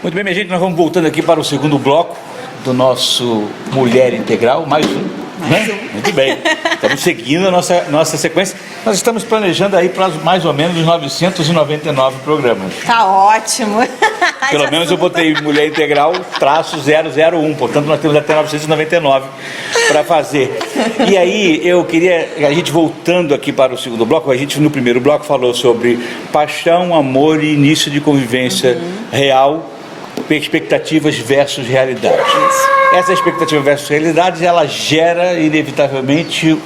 Muito bem, minha gente, nós vamos voltando aqui para o segundo bloco do nosso Mulher Integral, mais um. Muito bem, estamos seguindo a nossa sequência. Nós estamos planejando aí para mais ou menos 999 programas. Tá ótimo. Pelo menos eu botei Mulher Integral traço 001, portanto nós temos até 999 para fazer. E aí eu queria, a gente voltando aqui para o segundo bloco, a gente no primeiro bloco falou sobre paixão, amor e início de convivência real, expectativas versus realidade. Essa expectativa versus realidade, ela gera inevitavelmente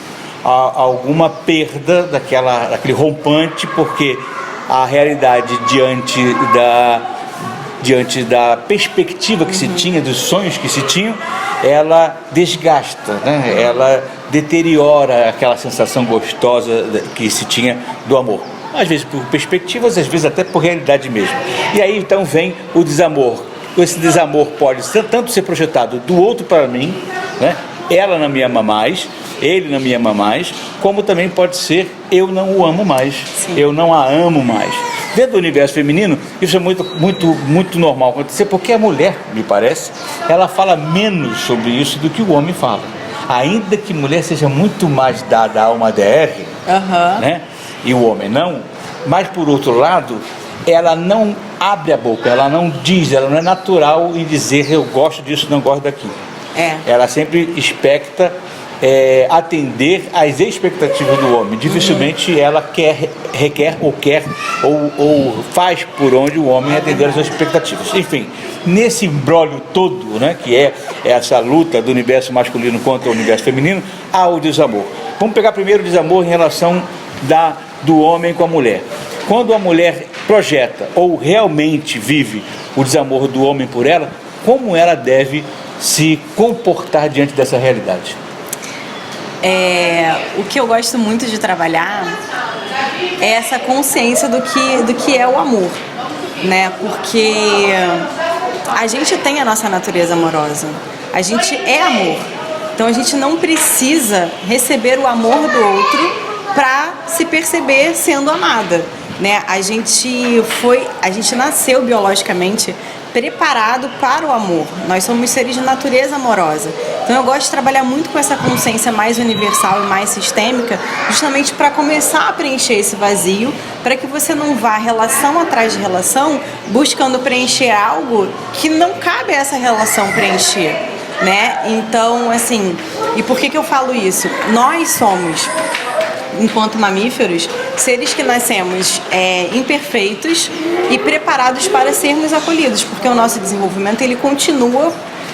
alguma perda daquele rompante, porque a realidade diante da perspectiva que se tinha, dos sonhos que se tinham, ela desgasta, né? Ela deteriora aquela sensação gostosa que se tinha do amor. Às vezes por perspectivas, às vezes até por realidade mesmo. E aí então vem o desamor. Esse desamor pode tanto ser projetado do outro para mim, né? Ela não me ama mais, ele não me ama mais, como também pode ser eu não o amo mais, sim, eu não a amo mais. Dentro do universo feminino, isso é muito normal acontecer, porque a mulher, me parece, ela fala menos sobre isso do que o homem fala. Ainda que mulher seja muito mais dada a uma DR, né? E o homem não, mas por outro lado, ela não abre a boca, ela não diz, ela não é natural em dizer eu gosto disso, não gosto daquilo. Ela sempre expecta atender às expectativas do homem. Dificilmente ela requer ou faz por onde o homem atender às suas expectativas. Enfim, nesse imbróglio todo, né, que é essa luta do universo masculino contra o universo feminino, há o desamor. Vamos pegar primeiro o desamor em relação do homem com a mulher. Quando a mulher projeta ou realmente vive o desamor do homem por ela, como ela deve se comportar diante dessa realidade? O que eu gosto muito de trabalhar é essa consciência do que é o amor, né? Porque a gente tem a nossa natureza amorosa, a gente é amor, então a gente não precisa receber o amor do outro para se perceber sendo amada, né? A gente nasceu biologicamente preparado para o amor. Nós somos seres de natureza amorosa. Então eu gosto de trabalhar muito com essa consciência mais universal e mais sistêmica, justamente para começar a preencher esse vazio, para que você não vá relação atrás de relação buscando preencher algo que não cabe a essa relação preencher, né? Então, assim, e por que eu falo isso? Nós somos, enquanto mamíferos, seres que nascemos imperfeitos e preparados para sermos acolhidos, porque o nosso desenvolvimento ele continua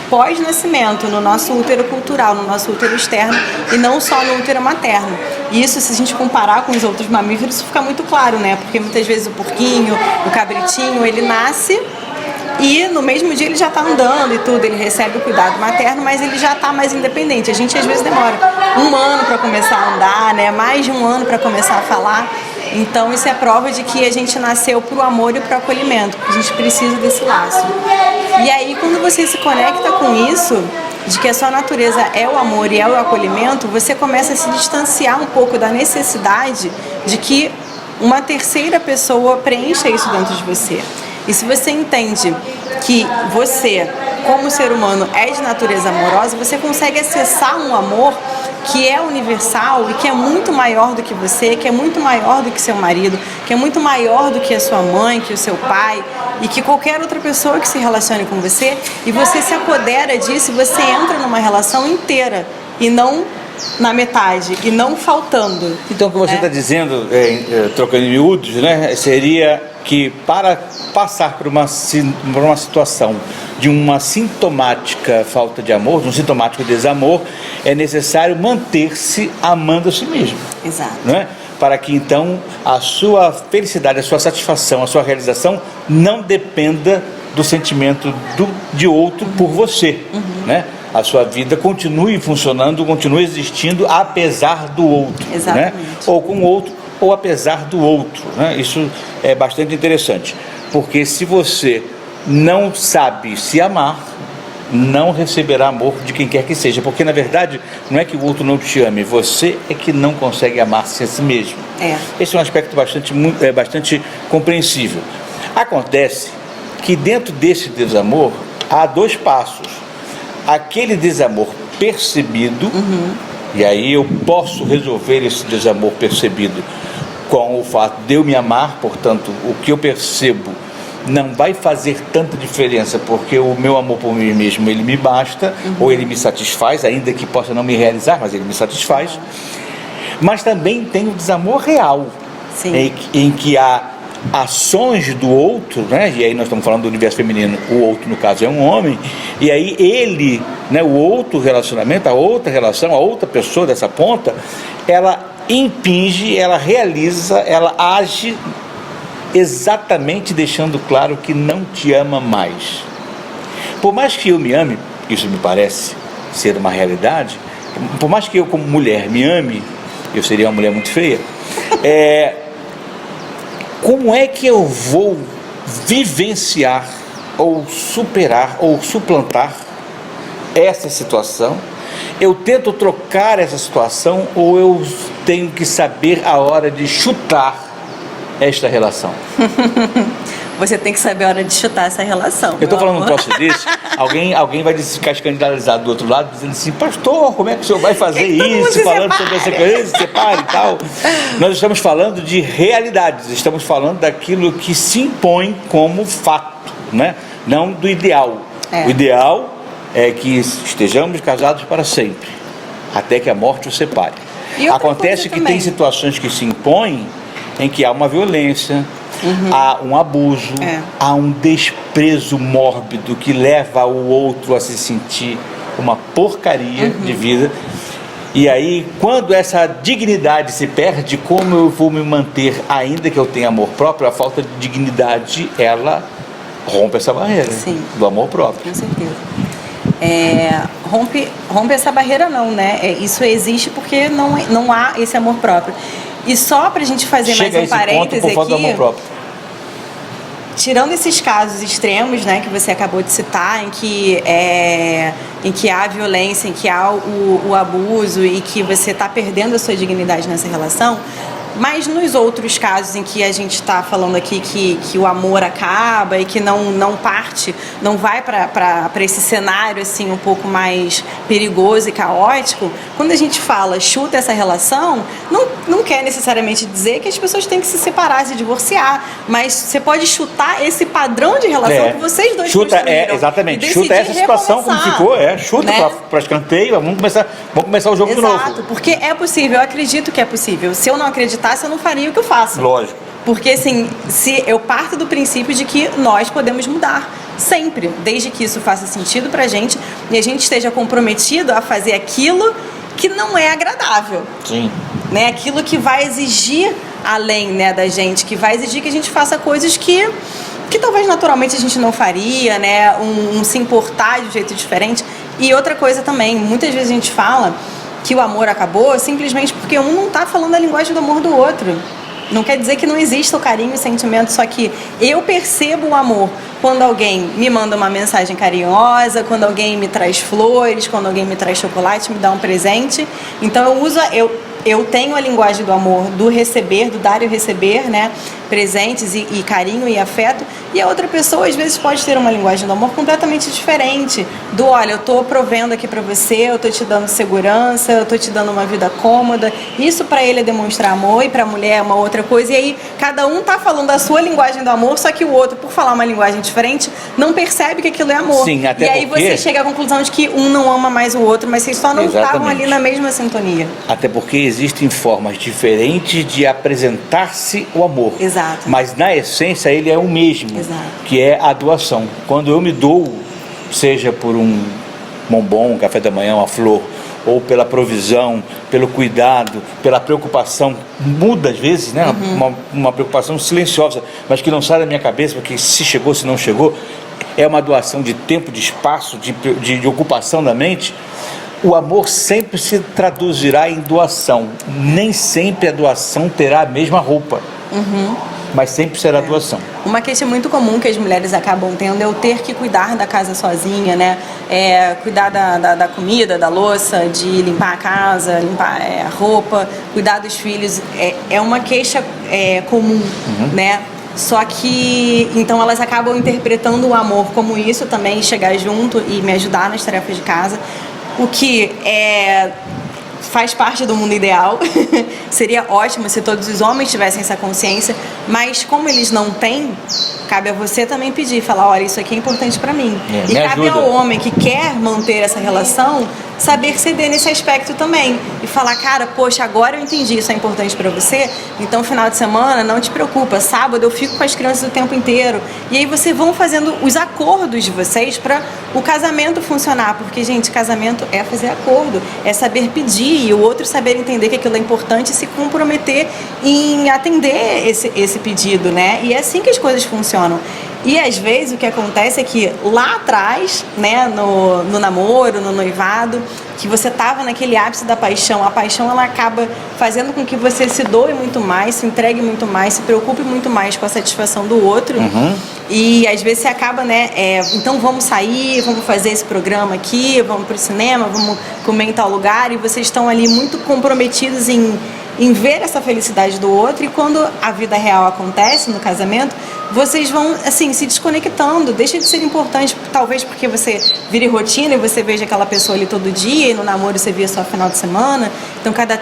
pós-nascimento, no nosso útero cultural, no nosso útero externo e não só no útero materno. E isso, se a gente comparar com os outros mamíferos, isso fica muito claro, né? Porque muitas vezes o porquinho, o cabritinho, ele nasce e no mesmo dia ele já está andando e tudo, ele recebe o cuidado materno, mas ele já está mais independente. A gente às vezes demora 1 ano para começar a andar, né? Mais de 1 ano para começar a falar. Então isso é prova de que a gente nasceu para o amor e para o acolhimento, porque a gente precisa desse laço. E aí quando você se conecta com isso, de que a sua natureza é o amor e é o acolhimento, você começa a se distanciar um pouco da necessidade de que uma terceira pessoa preencha isso dentro de você. E se você entende que você, como ser humano, é de natureza amorosa, você consegue acessar um amor que é universal e que é muito maior do que você, que é muito maior do que seu marido, que é muito maior do que a sua mãe, que o seu pai e que qualquer outra pessoa que se relacione com você, e você se apodera disso e você entra numa relação inteira e não na metade, e não faltando. Então o que você está dizendo, trocando em miúdos, né, seria que para passar por uma situação de uma sintomática falta de amor, de um sintomático desamor, é necessário manter-se amando a si mesmo. Exato. Não é? Para que então a sua felicidade, a sua satisfação, a sua realização não dependa do sentimento de outro por você, né? A sua vida continue funcionando, continue existindo apesar do outro, né? Ou com o outro, ou apesar do outro, né? Isso é bastante interessante, porque se você não sabe se amar, não receberá amor de quem quer que seja, porque na verdade não é que o outro não te ame, você é que não consegue amar-se a si mesmo. Esse é um aspecto bastante compreensível. Acontece que dentro desse desamor há dois passos. Aquele desamor percebido, e aí eu posso resolver esse desamor percebido com o fato de eu me amar, portanto, o que eu percebo não vai fazer tanta diferença, porque o meu amor por mim mesmo, ele me basta, ou ele me satisfaz, ainda que possa não me realizar, mas ele me satisfaz. Mas também tem o desamor real, em que há ações do outro, né? E aí nós estamos falando do universo feminino, o outro no caso é um homem, e aí ele, né, o outro relacionamento, a outra relação, a outra pessoa dessa ponta, ela impinge, ela realiza, ela age exatamente deixando claro que não te ama mais. Por mais que eu me ame, isso me parece ser uma realidade, por mais que eu como mulher me ame, eu seria uma mulher muito feia, como é que eu vou vivenciar ou superar ou suplantar essa situação? Eu tento trocar essa situação ou eu tenho que saber a hora de chutar esta relação? Você tem que saber a hora de chutar essa relação. Eu estou falando um troço desse, alguém vai ficar escandalizado do outro lado, dizendo assim, pastor, como é que o senhor vai fazer isso? Falando sobre essa coisa, se separa e tal. Nós estamos falando de realidades, estamos falando daquilo que se impõe como fato, né? Não do ideal. O ideal é que estejamos casados para sempre, até que a morte os separe. Acontece que tem situações que se impõem em que há uma violência, há um abuso, há um desprezo mórbido que leva o outro a se sentir uma porcaria de vida. E aí, quando essa dignidade se perde, como eu vou me manter, ainda que eu tenha amor próprio? A falta de dignidade, ela rompe essa barreira do amor próprio. Com certeza. Rompe essa barreira não, né? Isso existe porque não há esse amor próprio. E só pra gente fazer mais um parêntese aqui, do amor próprio. Tirando esses casos extremos, né, que você acabou de citar, em que há violência, em que há o abuso e que você está perdendo a sua dignidade nessa relação, mas nos outros casos em que a gente está falando aqui que o amor acaba e que não parte, não vai para esse cenário assim um pouco mais perigoso e caótico, quando a gente fala chuta essa relação, não quer necessariamente dizer que as pessoas têm que se separar, se divorciar, mas você pode chutar esse padrão de relação que vocês dois construíram. Exatamente, chuta essa situação como ficou, chuta, né? para escanteio, vamos começar o jogo de novo. Exato, porque é possível, eu acredito que é possível. Se eu não acreditasse, eu não faria o que eu faço. Lógico. Porque assim, se eu parto do princípio de que nós podemos mudar sempre, desde que isso faça sentido pra gente e a gente esteja comprometido a fazer aquilo que não é agradável. Sim. Né? Aquilo que vai exigir além, né, da gente, que vai exigir que a gente faça coisas que talvez naturalmente a gente não faria, né? Um se importar de um jeito diferente. E outra coisa também, muitas vezes a gente fala que o amor acabou simplesmente porque um não está falando a linguagem do amor do outro. Não quer dizer que não exista o carinho e o sentimento, só que eu percebo o amor quando alguém me manda uma mensagem carinhosa, quando alguém me traz flores, quando alguém me traz chocolate, me dá um presente. Então eu tenho a linguagem do amor, do receber, do dar e receber, né? Presentes e carinho e afeto. E a outra pessoa, às vezes, pode ter uma linguagem do amor completamente diferente. Olha, eu tô provendo aqui pra você, eu tô te dando segurança, eu tô te dando uma vida cômoda. Isso pra ele é demonstrar amor e pra mulher é uma outra coisa. E aí, cada um tá falando a sua linguagem do amor, só que o outro, por falar uma linguagem diferente, não percebe que aquilo é amor. Sim, até e aí você chega à conclusão de que um não ama mais o outro, mas vocês só não estavam ali na mesma sintonia. Até porque existem formas diferentes de apresentar-se o amor. Exato. Mas na essência ele é o mesmo. Exato. Que é a doação. Quando eu me dou, seja por um bombom, um café da manhã, uma flor, ou pela provisão, pelo cuidado, pela preocupação, muda às vezes, né? Uma preocupação silenciosa, mas que não sai da minha cabeça, porque se chegou, se não chegou, é uma doação de tempo, de espaço, de ocupação da mente. O amor sempre se traduzirá em doação. Nem sempre a doação terá a mesma roupa. Mas sempre será doação. Uma queixa muito comum que as mulheres acabam tendo é o ter que cuidar da casa sozinha, né? Cuidar da comida, da louça, de limpar a casa, limpar a roupa, cuidar dos filhos. É uma queixa comum, né? Só que, então elas acabam interpretando o amor como isso também, chegar junto e me ajudar nas tarefas de casa, o que faz parte do mundo ideal. Seria ótimo se todos os homens tivessem essa consciência, mas como eles não têm, cabe a você também pedir, falar, olha, isso aqui é importante para mim. E cabe ao homem que quer manter essa relação saber ceder nesse aspecto também e falar, cara, poxa, agora eu entendi, isso é importante para você, então final de semana não te preocupa, sábado eu fico com as crianças o tempo inteiro. E aí vocês vão fazendo os acordos de vocês para o casamento funcionar, porque, gente, casamento é fazer acordo, é saber pedir e o outro saber entender que aquilo é importante e se comprometer em atender esse pedido, né? E é assim que as coisas funcionam. E às vezes o que acontece é que lá atrás, né, no namoro, no noivado, que você estava naquele ápice da paixão, a paixão ela acaba fazendo com que você se doe muito mais, se entregue muito mais, se preocupe muito mais com a satisfação do outro. E às vezes você acaba, né, então vamos sair, vamos fazer esse programa aqui, vamos pro cinema, vamos comer em tal lugar, e vocês estão ali muito comprometidos em ver essa felicidade do outro, e quando a vida real acontece no casamento, vocês vão, assim, se desconectando, deixa de ser importante, talvez porque você vire rotina e você veja aquela pessoa ali todo dia, e no namoro você via só final de semana, então cada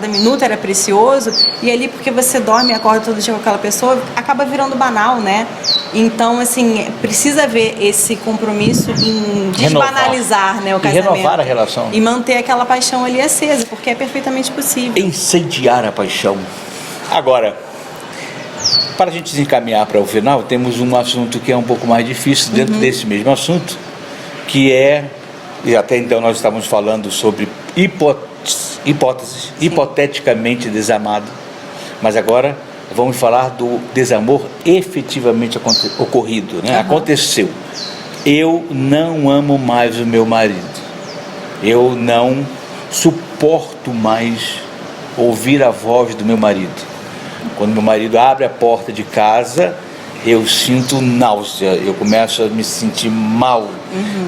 minuto era precioso, e ali porque você dorme e acorda todo dia com aquela pessoa, acaba virando banal, né? Então, assim, precisa haver esse compromisso em desbanalizar, né, o casamento. E renovar a relação. E manter aquela paixão ali acesa, porque é perfeitamente possível. Incendiar a paixão. Agora, para a gente se encaminhar para o final, temos um assunto que é um pouco mais difícil dentro desse mesmo assunto, que e até então nós estávamos falando sobre hipóteses, hipoteticamente desamado, mas agora vamos falar do desamor efetivamente ocorrido, né? Aconteceu. Eu não amo mais o meu marido, eu não suporto mais ouvir a voz do meu marido. Quando meu marido abre a porta de casa, eu sinto náusea, eu começo a me sentir mal.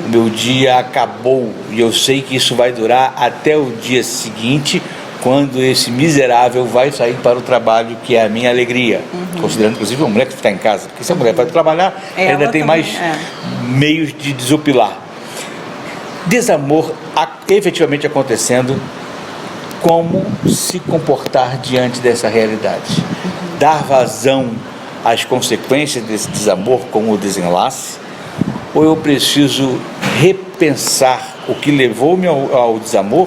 O meu dia acabou e eu sei que isso vai durar até o dia seguinte, quando esse miserável vai sair para o trabalho, que é a minha alegria. Considerando, inclusive, uma mulher que está em casa, porque se a mulher vai trabalhar, ainda tem mais meios de desopilar. Desamor efetivamente acontecendo. Como se comportar diante dessa realidade? Dar vazão às consequências desse desamor como o desenlace? Ou eu preciso repensar o que levou-me ao desamor,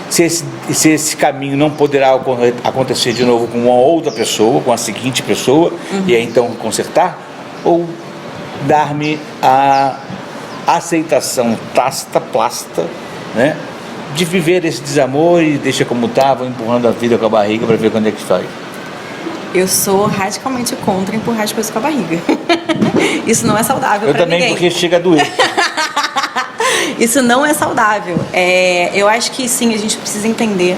se esse caminho não poderá acontecer de novo com uma outra pessoa, com a seguinte pessoa, e aí então consertar? Ou dar-me a aceitação tácita, plasta, né, de viver esse desamor e deixa como tá, vou empurrando a vida com a barriga para ver quando é que sai? Eu sou radicalmente contra empurrar as coisas com a barriga. Isso não é saudável para ninguém. Eu também, porque chega a doer. Isso não é saudável. Eu acho que sim, a gente precisa entender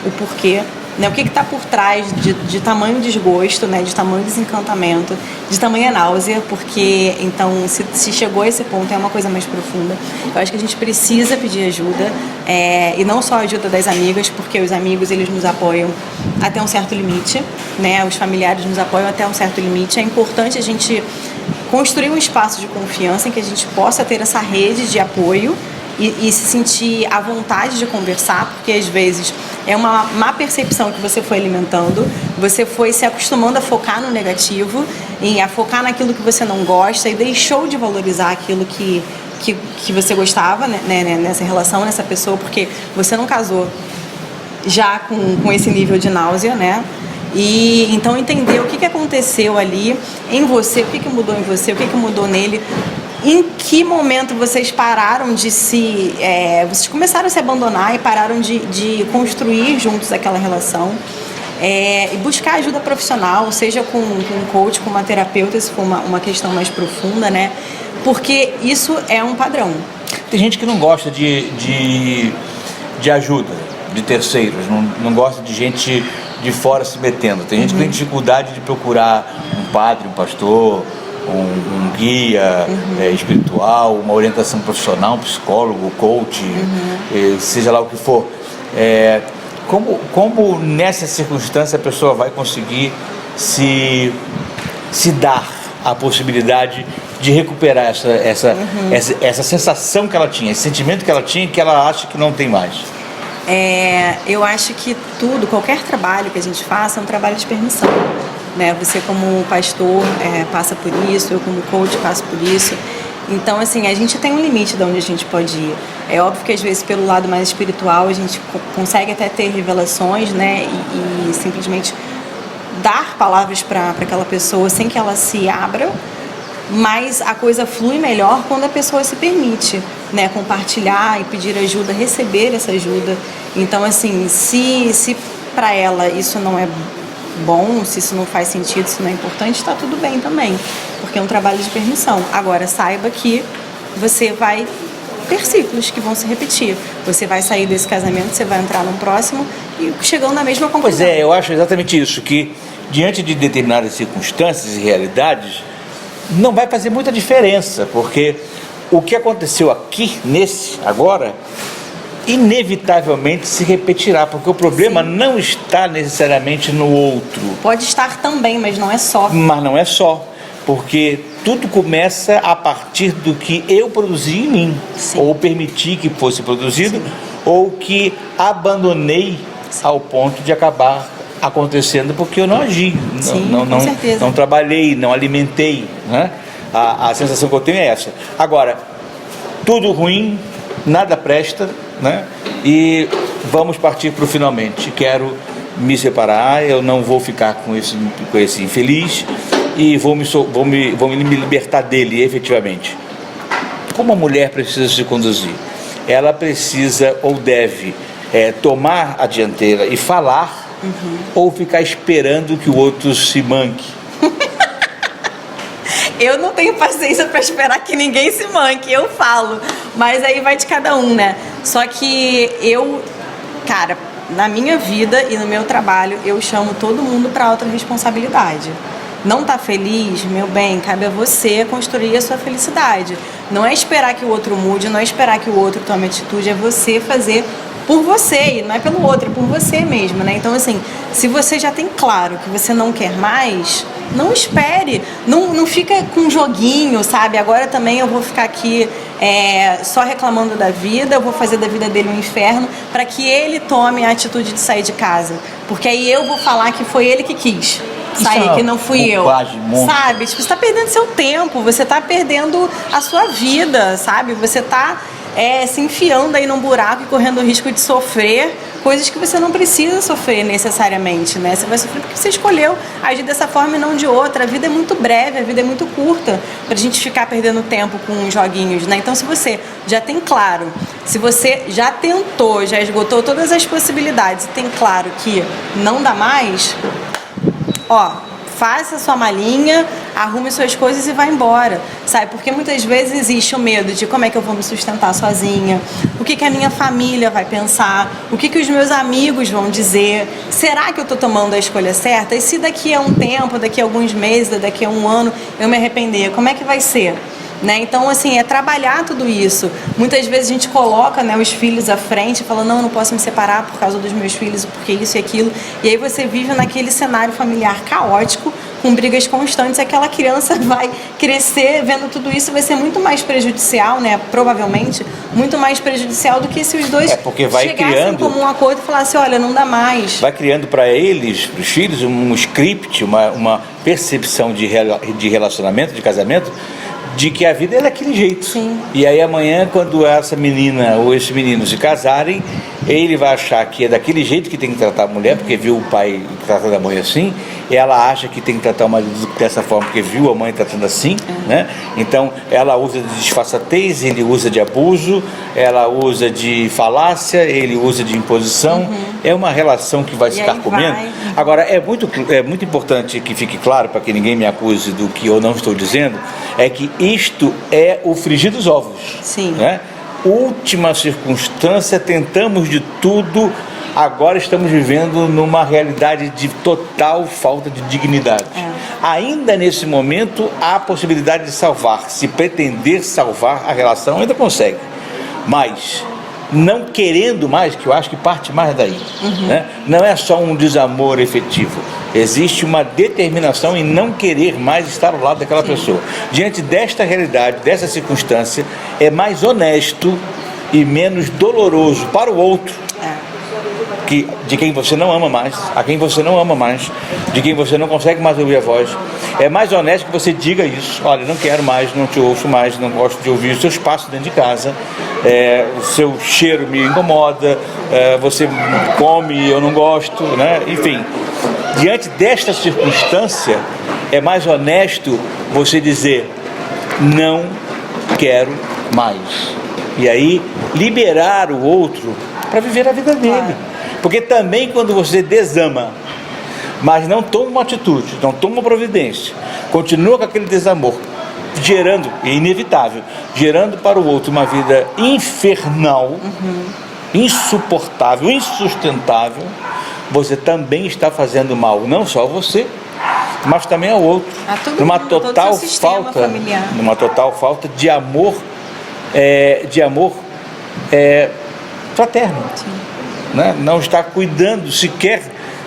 o porquê, né? O que está por trás de tamanho desgosto, né? De tamanho desencantamento, de tamanha náusea, porque então se chegou a esse ponto é uma coisa mais profunda. Eu acho que a gente precisa pedir ajuda, e não só a ajuda das amigas, porque os amigos eles nos apoiam até um certo limite, né? Os familiares nos apoiam até um certo limite. É importante a gente construir um espaço de confiança em que a gente possa ter essa rede de apoio e se sentir à vontade de conversar, porque às vezes é uma má percepção que você foi alimentando, você foi se acostumando a focar no negativo, a focar naquilo que você não gosta e deixou de valorizar aquilo que você gostava, né, nessa relação, nessa pessoa, porque você não casou já com esse nível de náusea, né? E então entender o que aconteceu ali em você, o que mudou em você, o que mudou nele. Em que momento vocês pararam de vocês começaram a se abandonar e pararam de construir juntos aquela relação, e buscar ajuda profissional, seja com um coach, com uma terapeuta, se for uma questão mais profunda, né? Porque isso é um padrão. Tem gente que não gosta de ajuda de terceiros, não gosta de gente de fora se metendo. Tem gente que tem dificuldade de procurar um padre, um pastor, um guia espiritual, uma orientação profissional, um psicólogo, coach, seja lá o que for. Como nessa circunstância a pessoa vai conseguir se se dar a possibilidade de recuperar essa sensação que ela tinha, esse sentimento que ela tinha, que ela acha que não tem mais? Eu acho que qualquer trabalho que a gente faça é um trabalho de permissão, né? Você como pastor passa por isso, eu como coach passo por isso. Então, assim, a gente tem um limite de onde a gente pode ir. É óbvio que às vezes pelo lado mais espiritual a gente consegue até ter revelações, né? E simplesmente dar palavras para aquela pessoa sem que ela se abra, mas a coisa flui melhor quando a pessoa se permite, né? Compartilhar e pedir ajuda, receber essa ajuda. Então, assim, se para ela isso não é bom, se isso não faz sentido, se não é importante, está tudo bem também, porque é um trabalho de permissão. Agora, saiba que você vai ter ciclos que vão se repetir. Você vai sair desse casamento, você vai entrar num próximo e chegando na mesma conclusão. Pois eu acho exatamente isso, que diante de determinadas circunstâncias e realidades, não vai fazer muita diferença, porque o que aconteceu aqui, agora, inevitavelmente se repetirá, porque o problema não está necessariamente no outro. Pode estar também, mas não é só. Mas não é só, porque tudo começa a partir do que eu produzi em mim, Sim. ou permiti que fosse produzido, Sim. ou que abandonei Sim. ao ponto de acabar acontecendo porque eu não agi, Sim, com certeza. não trabalhei, não alimentei, né? A sensação que eu tenho é essa. Agora, tudo ruim, nada presta, né? E vamos partir para o finalmente. Quero me separar, eu não vou ficar com esse infeliz e vou me libertar dele efetivamente. Como a mulher precisa se conduzir? Ela precisa ou deve tomar a dianteira e falar, ou ficar esperando que o outro se manque? Eu não tenho paciência para esperar que ninguém se manque, eu falo, mas aí vai de cada um, né? Só que cara, na minha vida e no meu trabalho, eu chamo todo mundo para autorresponsabilidade. Não tá feliz, meu bem, cabe a você construir a sua felicidade. Não é esperar que o outro mude, não é esperar que o outro tome atitude, é você fazer por você, e não é pelo outro, é por você mesmo, né? Então, assim, se você já tem claro que você não quer mais, não espere, não fica com joguinho, sabe? Agora também eu vou ficar aqui só reclamando da vida, eu vou fazer da vida dele um inferno, para que ele tome a atitude de sair de casa, porque aí eu vou falar que foi ele que quis sair, que não fui eu, sabe? Tipo, você tá perdendo seu tempo, você tá perdendo a sua vida, sabe? Você tá se enfiando aí num buraco e correndo o risco de sofrer coisas que você não precisa sofrer necessariamente, né? Você vai sofrer porque você escolheu agir dessa forma e não de outra. A vida é muito breve, a vida é muito curta pra gente ficar perdendo tempo com joguinhos, né? Então, se você já tem claro, se você já tentou, já esgotou todas as possibilidades e tem claro que não dá mais, faça sua malinha, arrume suas coisas e vá embora, sabe? Porque muitas vezes existe o medo de como é que eu vou me sustentar sozinha, o que a minha família vai pensar, o que os meus amigos vão dizer, será que eu tô tomando a escolha certa? E se daqui a um tempo, daqui a alguns meses, daqui a um ano eu me arrepender, como é que vai ser? Né? Então, assim, é trabalhar tudo isso. Muitas vezes a gente coloca, né, os filhos à frente e fala, não posso me separar por causa dos meus filhos, porque isso e aquilo. E aí você vive naquele cenário familiar caótico, com brigas constantes. Aquela criança vai crescer vendo tudo isso, vai ser muito mais prejudicial, né? Provavelmente, muito mais prejudicial do que se os dois porque vai chegassem criando, como um acordo e falassem, olha, não dá mais. Vai criando para eles, para os filhos, um script, uma percepção de relacionamento, de casamento, de que a vida é daquele jeito. Sim. E aí amanhã, quando essa menina ou esse menino se casarem, ele vai achar que é daquele jeito que tem que tratar a mulher, porque viu o pai tratando a mãe assim, e ela acha que tem que tratar o marido dessa forma, porque viu a mãe tratando assim, né? Então, ela usa de disfarçatez, ele usa de abuso, ela usa de falácia, ele usa de imposição. É uma relação que vai se carcomendo. Agora, é muito importante que fique claro, para que ninguém me acuse do que eu não estou dizendo, é que isto é o frigir dos ovos. Sim. Né? Última circunstância, tentamos de tudo, agora estamos vivendo numa realidade de total falta de dignidade. Ainda nesse momento há a possibilidade de salvar, se pretender salvar a relação ainda consegue, mas não querendo mais, que eu acho que parte mais daí. Né? Não é só um desamor efetivo. Existe uma determinação em não querer mais estar ao lado daquela pessoa. Diante desta realidade, dessa circunstância, é mais honesto e menos doloroso para o outro, de quem você não ama mais, a quem você não ama mais, de quem você não consegue mais ouvir a voz. É mais honesto que você diga isso: olha, não quero mais, não te ouço mais, não gosto de ouvir o seu espaço dentro de casa, o seu cheiro me incomoda, você come e eu não gosto, né? Enfim, diante desta circunstância, é mais honesto você dizer: não quero mais. E aí, liberar o outro para viver a vida dele. Porque também quando você desama, mas não toma uma atitude, não toma uma providência, continua com aquele desamor, gerando, é inevitável, gerando para o outro uma vida infernal, insuportável, insustentável, você também está fazendo mal, não só a você, mas também ao outro. Numa total falta de amor, fraterno. Né? Não está cuidando sequer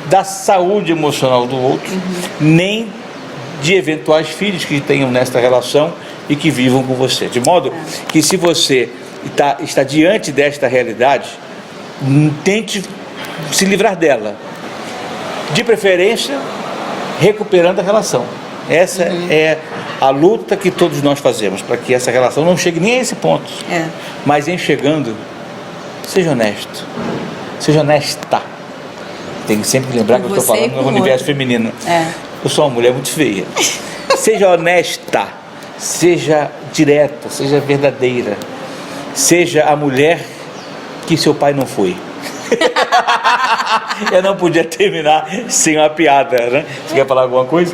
da saúde emocional do outro, nem de eventuais filhos que tenham nesta relação e que vivam com você. De modo que, se você está diante desta realidade, tente se livrar dela, de preferência recuperando a relação. Essa é a luta que todos nós fazemos para que essa relação não chegue nem a esse ponto. Mas em chegando, seja honesto, seja honesta. Tem que sempre lembrar que eu estou falando no universo feminino. Eu sou uma mulher muito feia. Seja honesta, seja direta, seja verdadeira, seja a mulher que seu pai não foi. Eu não podia terminar sem uma piada, né? Você quer falar alguma coisa?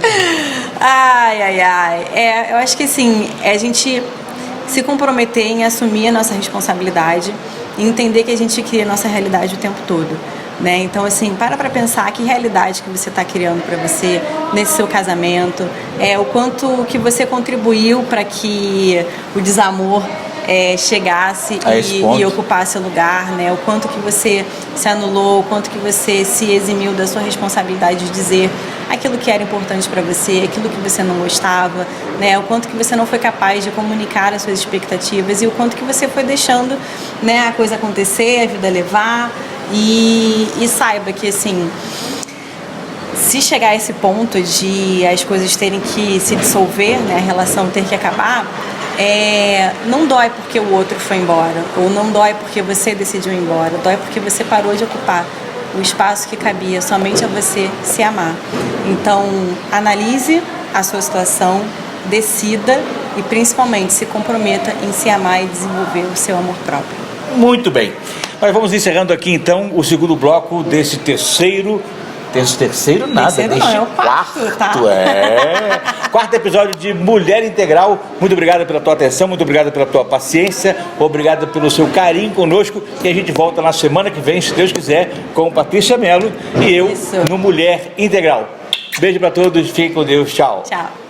Eu acho que assim, é a gente se comprometer em assumir a nossa responsabilidade e entender que a gente cria a nossa realidade o tempo todo, né? Então, assim, para pensar que realidade que você está criando para você nesse seu casamento, o quanto que você contribuiu para que o desamor chegasse e ocupasse o lugar, né? O quanto que você se anulou, o quanto que você se eximiu da sua responsabilidade de dizer aquilo que era importante para você, aquilo que você não gostava, né? O quanto que você não foi capaz de comunicar as suas expectativas e o quanto que você foi deixando, né, a coisa acontecer, a vida levar. E saiba que, assim, se chegar a esse ponto de as coisas terem que se dissolver, né, a relação ter que acabar, não dói porque o outro foi embora, ou não dói porque você decidiu ir embora, dói porque você parou de ocupar o espaço que cabia somente a você se amar. Então, analise a sua situação, decida e principalmente se comprometa em se amar e desenvolver o seu amor próprio. Muito bem. Nós vamos encerrando aqui então o segundo bloco desse terceiro nada, terceiro deste não, é o quarto, tá? Quarto episódio de Mulher Integral. Muito obrigado pela tua atenção, muito obrigado pela tua paciência, obrigado pelo seu carinho conosco, e a gente volta na semana que vem, se Deus quiser, com Patrícia Mello e eu no Mulher Integral. Beijo para todos, fiquem com Deus, tchau. Tchau.